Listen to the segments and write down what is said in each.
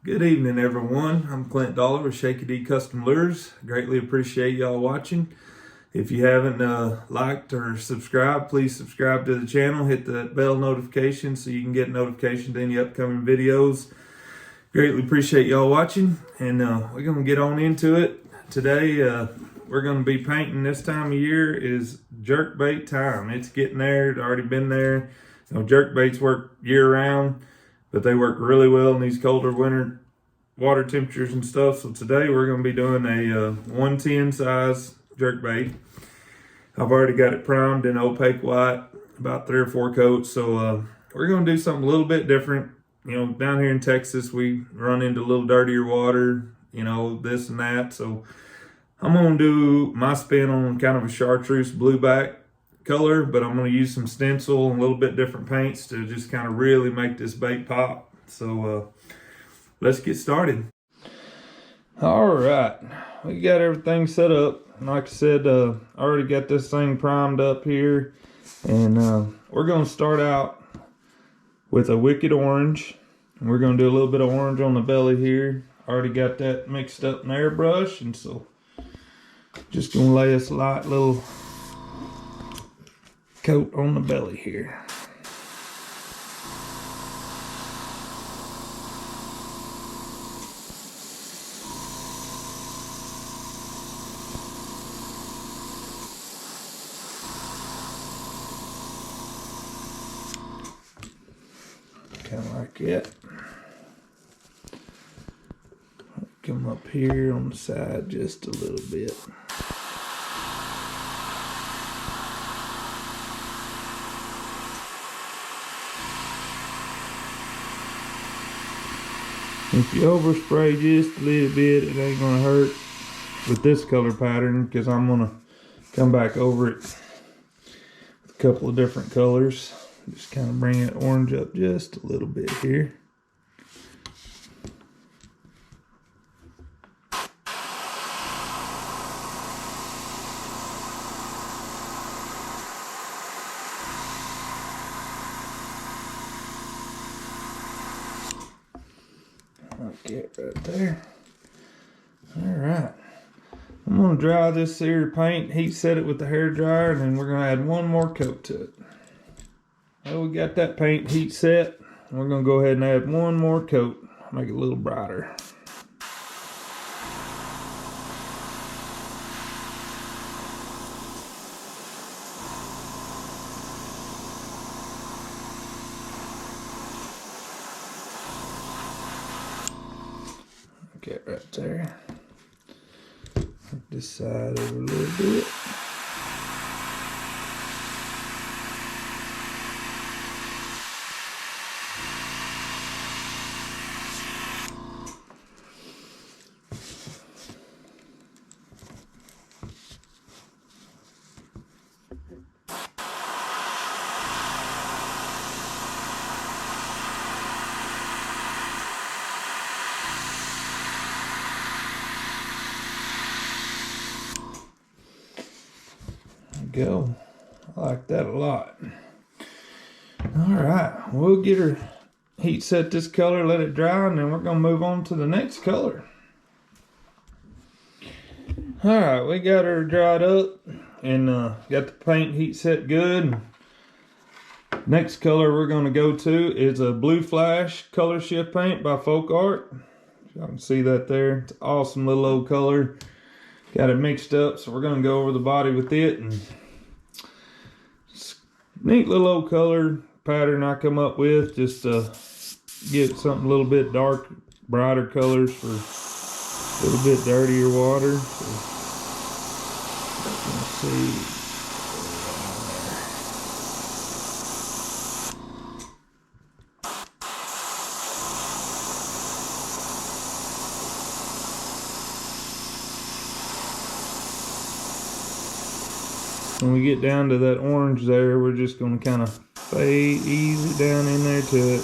Good evening, everyone. I'm Clint Dollar with Shaky D Custom Lures. Greatly appreciate y'all watching. If you haven't liked or subscribed, please subscribe to the channel. Hit the bell notification so you can get notifications to any upcoming videos. Greatly appreciate y'all watching, and we're going to get on into it. Today, we're going to be painting. This time of year is jerkbait time. It's getting there. It's already been there. You know, jerkbaits work year-round, but they work really well in these colder winter water temperatures and stuff. So today we're going to be doing a 110 size jerkbait. I've already got it primed in opaque white, about 3 or 4 coats. So we're going to do something a little bit different. You know, down here in Texas, we run into a little dirtier water, you know, this and that. So I'm going to do my spin on kind of a chartreuse blueback color, but I'm going to use some stencil and a little bit different paints to just kind of really make this bait pop. So let's get started. All right, we got everything set up. Like I said, I already got this thing primed up here, and we're going to start out with a wicked orange. We're going to do a little bit of orange on the belly here. Already got that mixed up in airbrush, and so just going to lay us a light little coat on the belly here. Kind of like that. Come up here on the side just a little bit. If you overspray just a little bit, it ain't gonna hurt with this color pattern, because I'm gonna come back over it with a couple of different colors. Just kind of bring that orange up just a little bit here. Okay, right there. All right. I'm gonna dry this here paint, heat set it with the hair dryer, and then we're gonna add one more coat to it. Well, we got that paint heat set. We're gonna go ahead and add one more coat, make it a little brighter. Okay, right there. Take this side over a little bit. Go. I like that a lot. All right, we'll get her heat set this color, let it dry, and then we're gonna move on to the next color. All right, we got her dried up and got the paint heat set good. Next color we're gonna go to is a Blue Flash color shift paint by Folk Art. Y'all can see that there. It's an awesome little old color. Got it mixed up, so we're gonna go over the body with it. And neat little old color pattern I come up with, just to get something a little bit dark, brighter colors for a little bit dirtier water. So, let's see. When we get down to that orange there, we're just going to kind of fade easy down in there to it.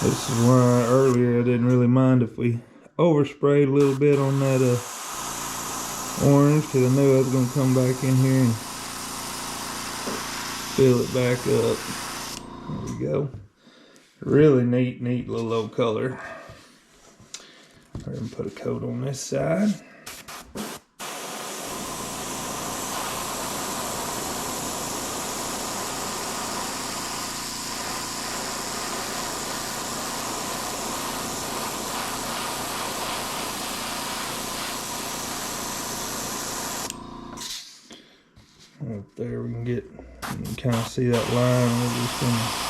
This is why earlier I didn't really mind if we oversprayed a little bit on that orange, because I knew I was going to come back in here and fill it back up. There we go. Really neat little old color. We're gonna put a coat on this side. Up there we can get, you can kind of see that line. We're just gonna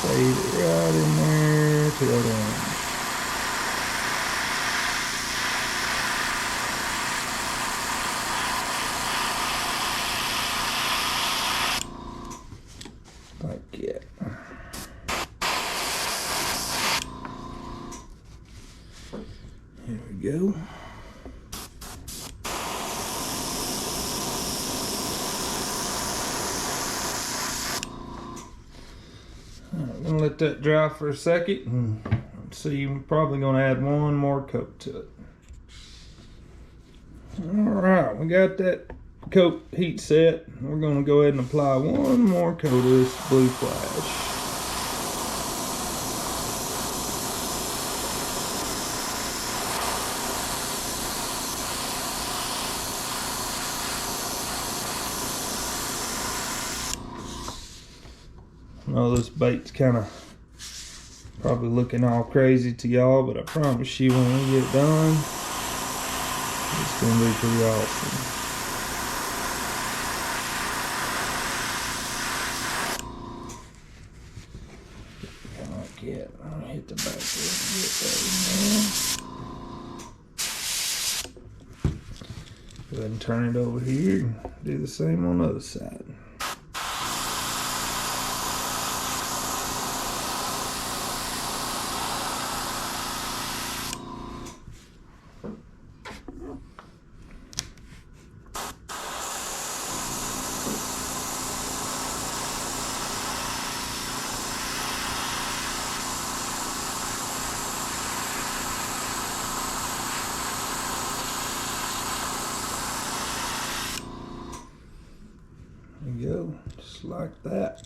fade it right in there to that orange. Like that. Here we go. I'm gonna let that dry for a second and see. I'm probably gonna add one more coat to it. Alright, we got that coat heat set. We're gonna go ahead and apply one more coat of this blue flash. I know this bait's kind of probably looking all crazy to y'all, but I promise you when we get it done, it's going to be pretty awesome. Like that. I'll hit the back there and get that in there. Go ahead and turn it over here and do the same on the other side. There we go, just like that.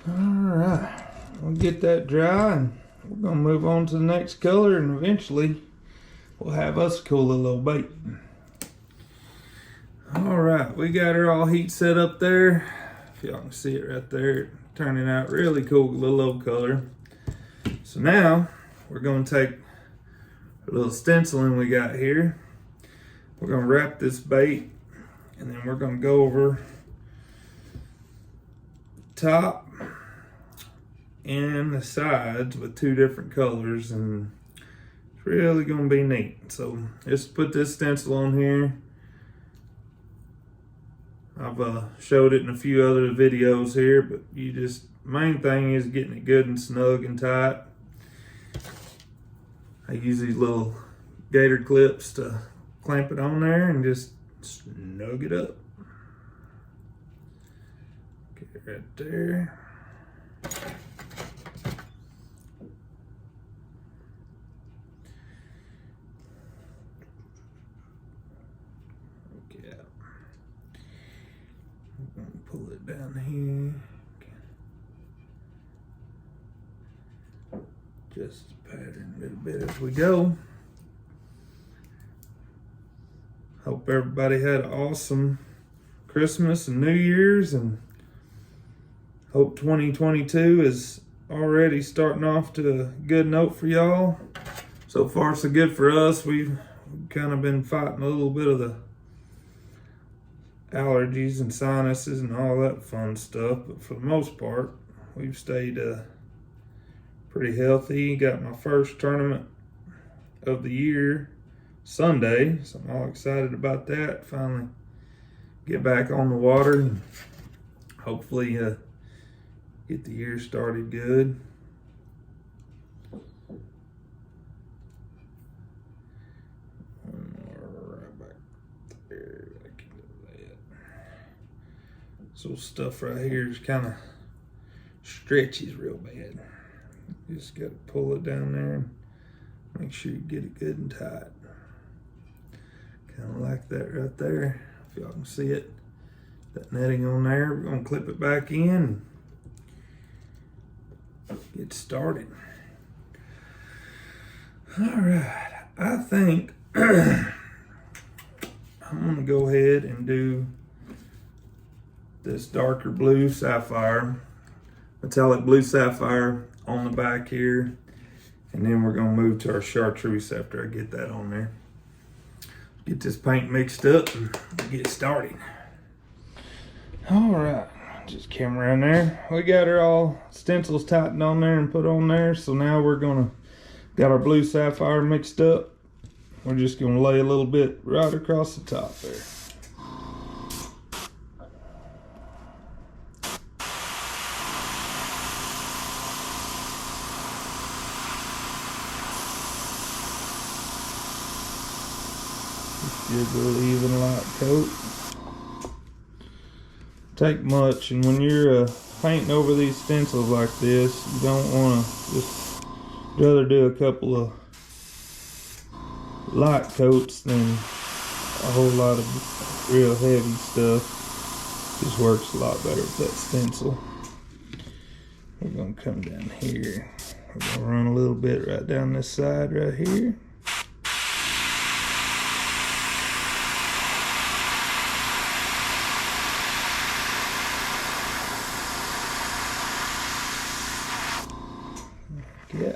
Alright, we'll get that dry and we're gonna move on to the next color, and eventually we'll have us a cool little old bait. Alright, we got her all heat set up there. If y'all can see it right there, turning out really cool little old color. So now we're gonna take a little stenciling we got here. We're gonna wrap this bait, and then we're gonna go over the top and the sides with two different colors, and it's really gonna be neat. So just put this stencil on here. I've showed it in a few other videos here, but main thing is getting it good and snug and tight. I use these little gator clips to clamp it on there and just snug it up. Get it right there. Okay. I'm gonna pull it down here. Okay. Just pattern a little bit as we go. Hope everybody had an awesome Christmas and New Year's, and hope 2022 is already starting off to a good note for y'all. So far so good for us. We've kind of been fighting a little bit of the allergies and sinuses and all that fun stuff, but for the most part we've stayed pretty healthy. Got my first tournament of the year Sunday, so I'm all excited about that. Finally get back on the water and hopefully get the year started good. One more right back there. I can do that. So stuff right here is kind of stretches real bad. You just got to pull it down there and make sure you get it good and tight. Kind of like that right there. If y'all can see it, that netting on there, we're gonna clip it back in and get started. All right, I think I'm gonna go ahead and do this darker blue sapphire, metallic blue sapphire on the back here, and then we're gonna move to our chartreuse after I get that on there. Get this paint mixed up and get started. All right, just came around there. We got her all stencils tightened on there and put on there. So now we're gonna, got our blue sapphire mixed up. We're just gonna lay a little bit right across the top there. Just give a little even light coat. Take much, and when you're painting over these stencils like this, you don't want to, just rather do a couple of light coats than a whole lot of real heavy stuff. Just works a lot better with that stencil. We're gonna come down here. We're gonna run a little bit right down this side right here. Yeah.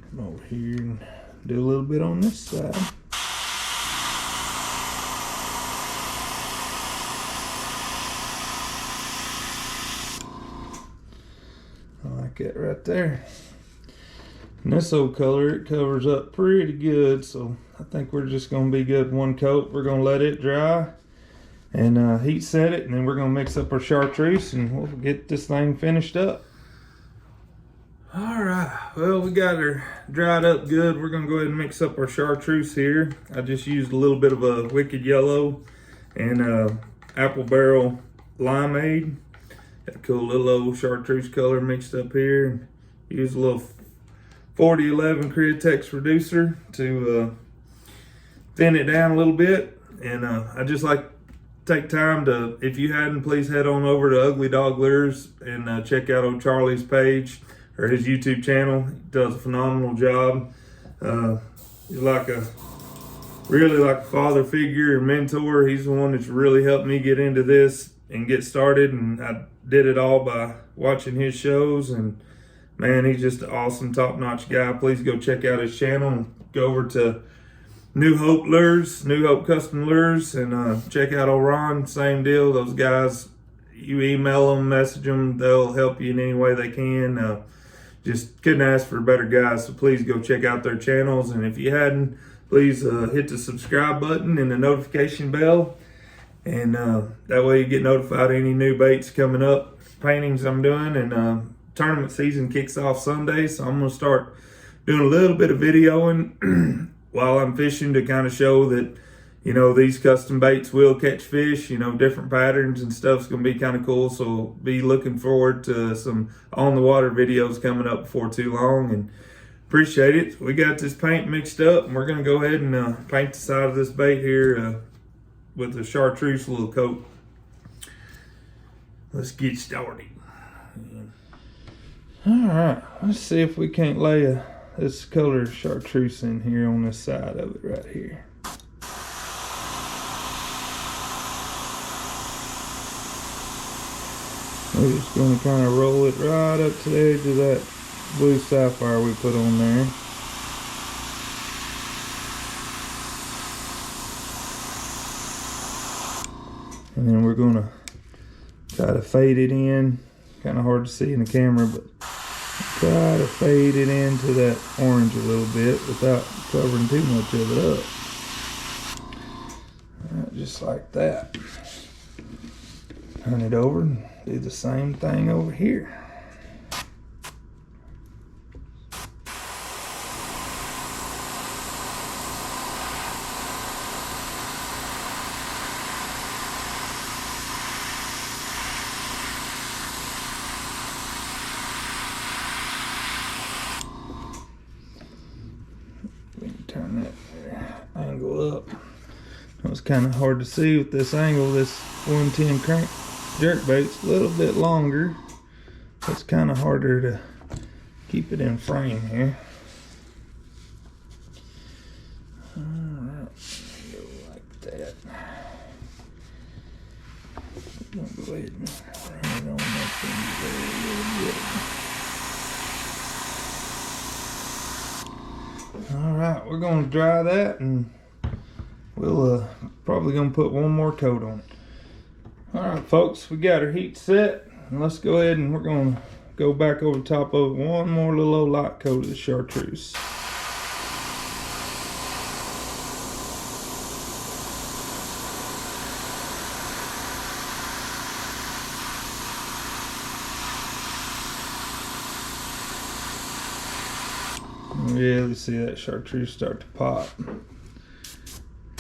Come over here and do a little bit on this side. I like that right there. And this old color, it covers up pretty good, so I think we're just gonna be good one coat. We're gonna let it dry and heat set it, and then we're gonna mix up our chartreuse and we'll get this thing finished up. All right, well, we got her dried up good. We're gonna go ahead and mix up our chartreuse here. I just used a little bit of a Wicked Yellow and apple barrel limeade. Got a cool little old chartreuse color mixed up here. Use a little 4011 Createx reducer to thin it down a little bit. And I just like take time to, if you hadn't, please head on over to Ugly Dog Lures and check out old Charlie's page or his YouTube channel. He does a phenomenal job. He's really like a father figure and mentor. He's the one that's really helped me get into this and get started, and I did it all by watching his shows. And man, he's just an awesome, top-notch guy. Please go check out his channel and go over to New Hope Lures, New Hope Custom Lures, and check out Ron. Same deal. Those guys, you email them, message them, they'll help you in any way they can. Just couldn't ask for better guys, so please go check out their channels. And if you hadn't, please hit the subscribe button and the notification bell, and that way you get notified of any new baits coming up, paintings I'm doing. And tournament season kicks off Sunday, so I'm gonna start doing a little bit of videoing while I'm fishing to kind of show that, you know, these custom baits will catch fish, you know, different patterns and stuff's gonna be kind of cool. So be looking forward to some on the water videos coming up before too long, and appreciate it. We got this paint mixed up, and we're gonna go ahead and paint the side of this bait here with the chartreuse little coat. Let's get started. All right, let's see if we can't lay this color chartreuse in here on this side of it right here. We're just going to kind of roll it right up to the edge of that blue sapphire we put on there. And then we're going to try to fade it in. Kind of hard to see in the camera, but try to fade it into that orange a little bit without covering too much of it up. Right, just like that. Turn it over and do the same thing over here. Turn that angle up. It was kind of hard to see with this angle, this 110 crank jerkbait's a little bit longer. It's kind of harder to keep it in frame here. Alright, go like that. I'm gonna go ahead and run it on that thing there a little bit. Alright, we're gonna dry that and we'll probably gonna put one more coat on it. Alright folks, we got our heat set. And let's go ahead and we're gonna go back over the top of it. One more little old light coat of the chartreuse. Really see that chartreuse start to pop.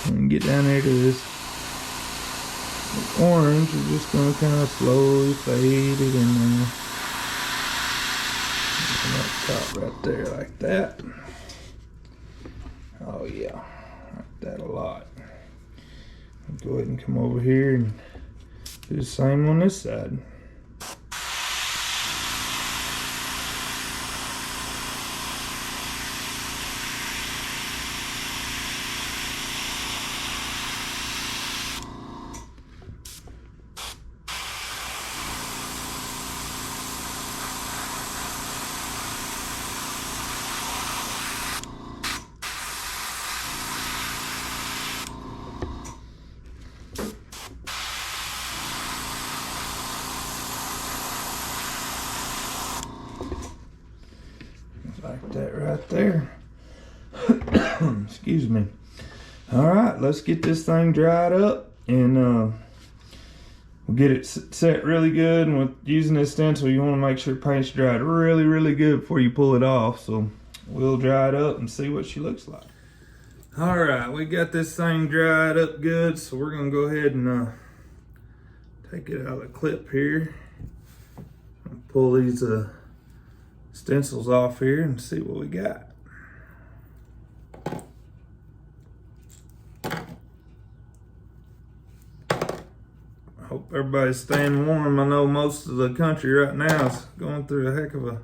And get down there to this orange. We're just going to kind of slowly fade it in there. That top right there like that. Oh yeah, like that a lot. Go ahead and come over here and do the same on this side. Like that right there. Excuse me. All right, let's get this thing dried up and we'll get it set really good. And with using this stencil, you want to make sure paint's dried really, really good before you pull it off. So we'll dry it up and see what she looks like. All right, we got this thing dried up good. So we're gonna go ahead and take it out of the clip here. Pull these stencils off here and see what we got. I hope everybody's staying warm. I know most of the country right now is going through a heck of a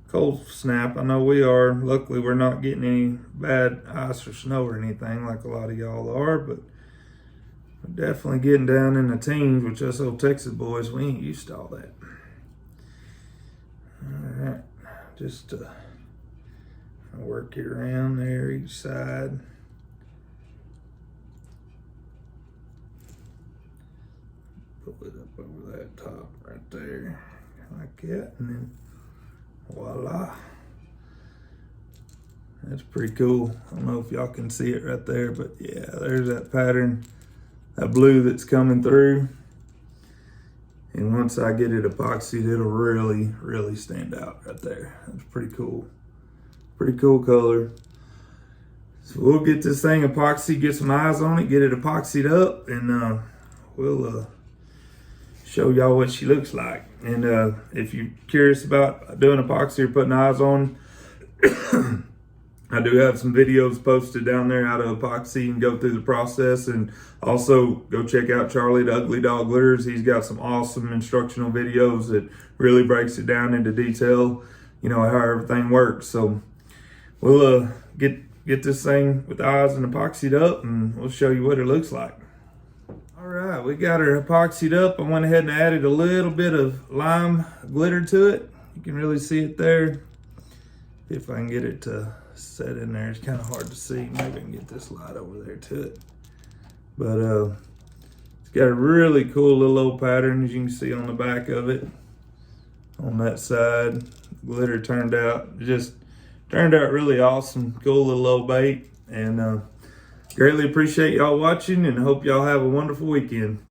cold snap. I know we are. Luckily we're not getting any bad ice or snow or anything like a lot of y'all are, but we're definitely getting down in the teens, which us old Texas boys, we ain't used to all that. All right. Just work it around there each side. Pull it up over that top right there, like that, and then voila. That's pretty cool. I don't know if y'all can see it right there, but yeah, there's that pattern, that blue that's coming through. And once I get it epoxied, it'll really, really stand out right there. That's pretty cool. Pretty cool color. So we'll get this thing epoxied, get some eyes on it, get it epoxied up, and we'll show y'all what she looks like. And if you're curious about doing epoxy or putting eyes on, I do have some videos posted down there how to epoxy and go through the process. And also go check out Charlie the Ugly Dog Lures. He's got some awesome instructional videos that really breaks it down into detail, you know, how everything works. So we'll get this thing with the eyes and epoxied up, and we'll show you what it looks like. All right, we got her epoxied up. I went ahead and added a little bit of lime glitter to it. You can really see it there. If I can get it to set in there, it's kind of hard to see. Maybe I can get this light over there to it. But it's got a really cool little old pattern, as you can see on the back of it. On that side, glitter turned out really awesome. Cool little old bait, and greatly appreciate y'all watching, and hope y'all have a wonderful weekend.